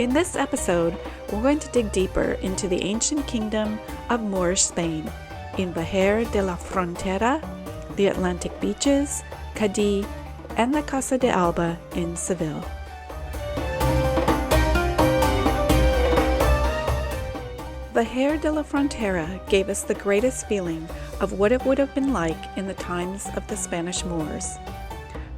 In this episode, we're going to dig deeper into the ancient kingdom of Moorish Spain, in Vejer de la Frontera, the Atlantic beaches, Cadiz, and the Casa de Alba in Seville. Vejer de la Frontera gave us the greatest feeling of what it would have been like in the times of the Spanish Moors.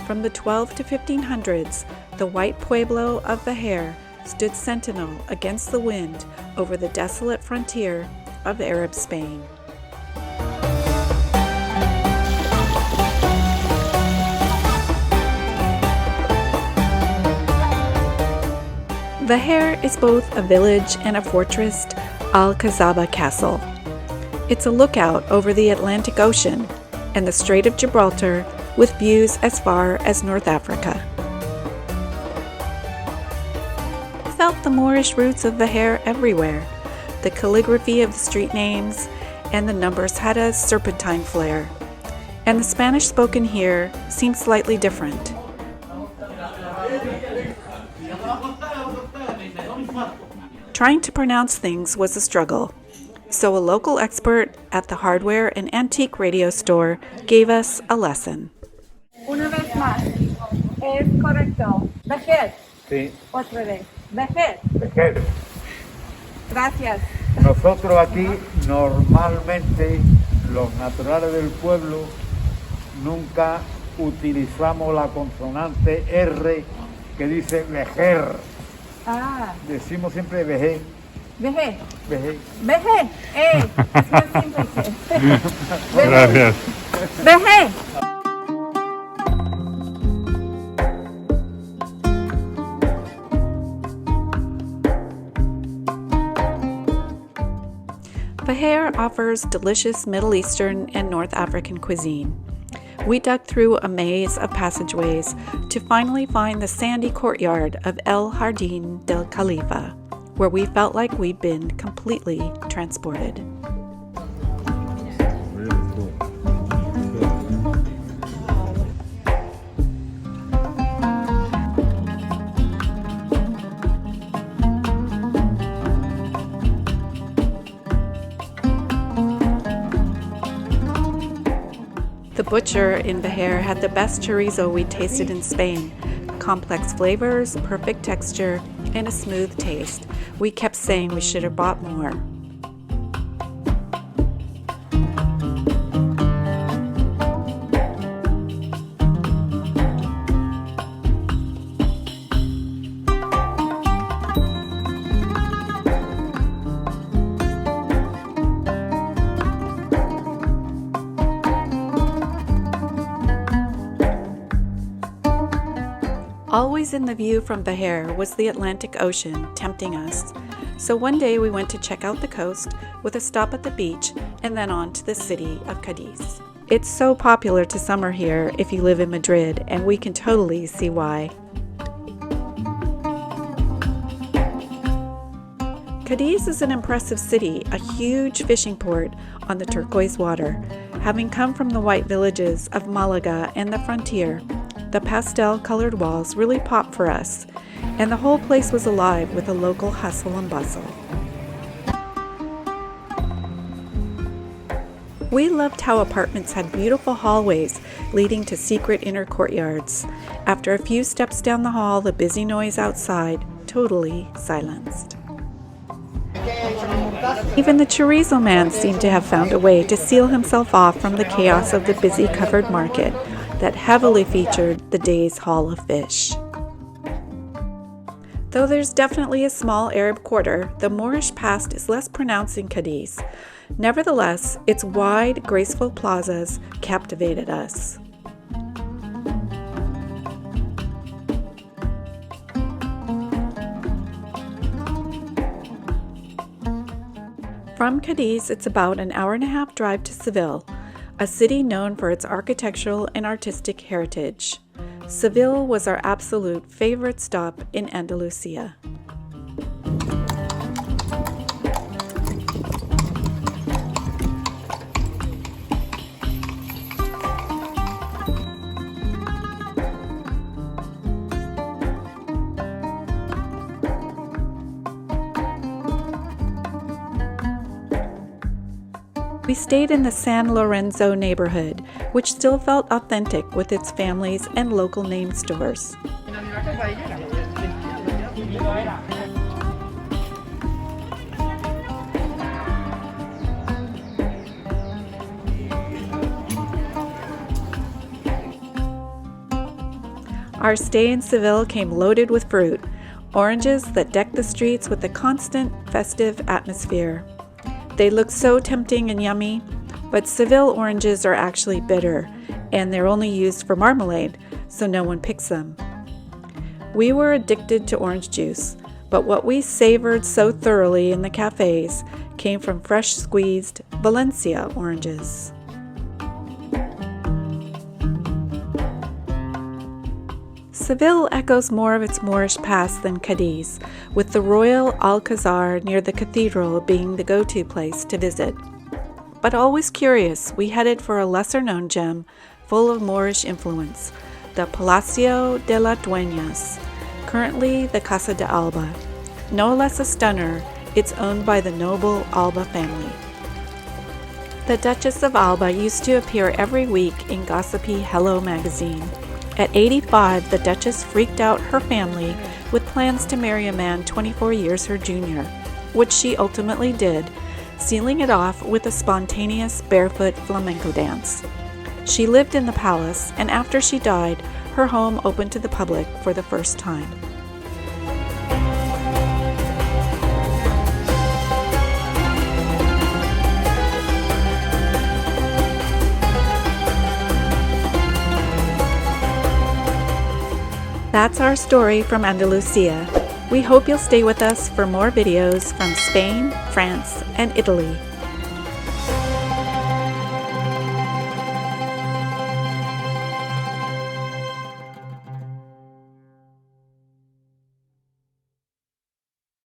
From the 12 to 1500s, the white pueblo of Vejer stood sentinel against the wind over the desolate frontier of Arab Spain. Vejer is both a village and a fortressed Alcazaba castle. It's a lookout over the Atlantic Ocean and the Strait of Gibraltar with views as far as North Africa. I felt the Moorish roots of Vejer everywhere. The calligraphy of the street names and the numbers had a serpentine flair, and the Spanish spoken here seemed slightly different. Trying to pronounce things was a struggle, so a local expert at the hardware and antique radio store gave us a lesson. Una vez más, es correcto. Vejer. Sí. Otra vez. Vejer. Vejer. Gracias. Nosotros aquí normalmente, los naturales del pueblo, nunca utilizamos la consonante R que dice vejer. Ah. Decimos siempre vejer. Vejer. Vejer. Vejer. Es más simple. Gracias. Vejer. Vejer offers delicious Middle Eastern and North African cuisine. We dug through a maze of passageways to finally find the sandy courtyard of El Jardín del Khalifa, where we felt like we'd been completely transported. The butcher in Vejer had the best chorizo we tasted in Spain. Complex flavors, perfect texture, and a smooth taste. We kept saying we should have bought more. Always in the view from Vejer was the Atlantic Ocean, tempting us. So one day we went to check out the coast with a stop at the beach and then on to the city of Cadiz. It's so popular to summer here if you live in Madrid, and we can totally see why. Cadiz is an impressive city, a huge fishing port on the turquoise water. Having come from the white villages of Malaga and the frontier, the pastel-colored walls really popped for us, and the whole place was alive with a local hustle and bustle. We loved how apartments had beautiful hallways leading to secret inner courtyards. After a few steps down the hall, the busy noise outside totally silenced. Even the chorizo man seemed to have found a way to seal himself off from the chaos of the busy covered market that heavily featured the day's haul of fish. Though there's definitely a small Arab quarter, the Moorish past is less pronounced in Cadiz. Nevertheless, its wide, graceful plazas captivated us. From Cadiz, it's about an hour-and-a-half drive to Seville, a city known for its architectural and artistic heritage. Seville was our absolute favorite stop in Andalusia. We stayed in the San Lorenzo neighborhood, which still felt authentic with its families and local name stores. Our stay in Seville came loaded with fruit, oranges that decked the streets with a constant festive atmosphere. They look so tempting and yummy, but Seville oranges are actually bitter, and they're only used for marmalade, so no one picks them. We were addicted to orange juice, but what we savored so thoroughly in the cafes came from fresh squeezed Valencia oranges. Seville echoes more of its Moorish past than Cadiz, with the royal Alcazaba near the cathedral being the go-to place to visit. But always curious, we headed for a lesser-known gem full of Moorish influence, the Palacio de las Dueñas, currently the Casa de Alba. No less a stunner, it's owned by the noble Alba family. The Duchess of Alba used to appear every week in gossipy Hello magazine. At 85, the Duchess freaked out her family with plans to marry a man 24 years her junior, which she ultimately did, sealing it off with a spontaneous barefoot flamenco dance. She lived in the palace, and after she died, her home opened to the public for the first time. That's our story from Andalusia. We hope you'll stay with us for more videos from Spain, France, and Italy.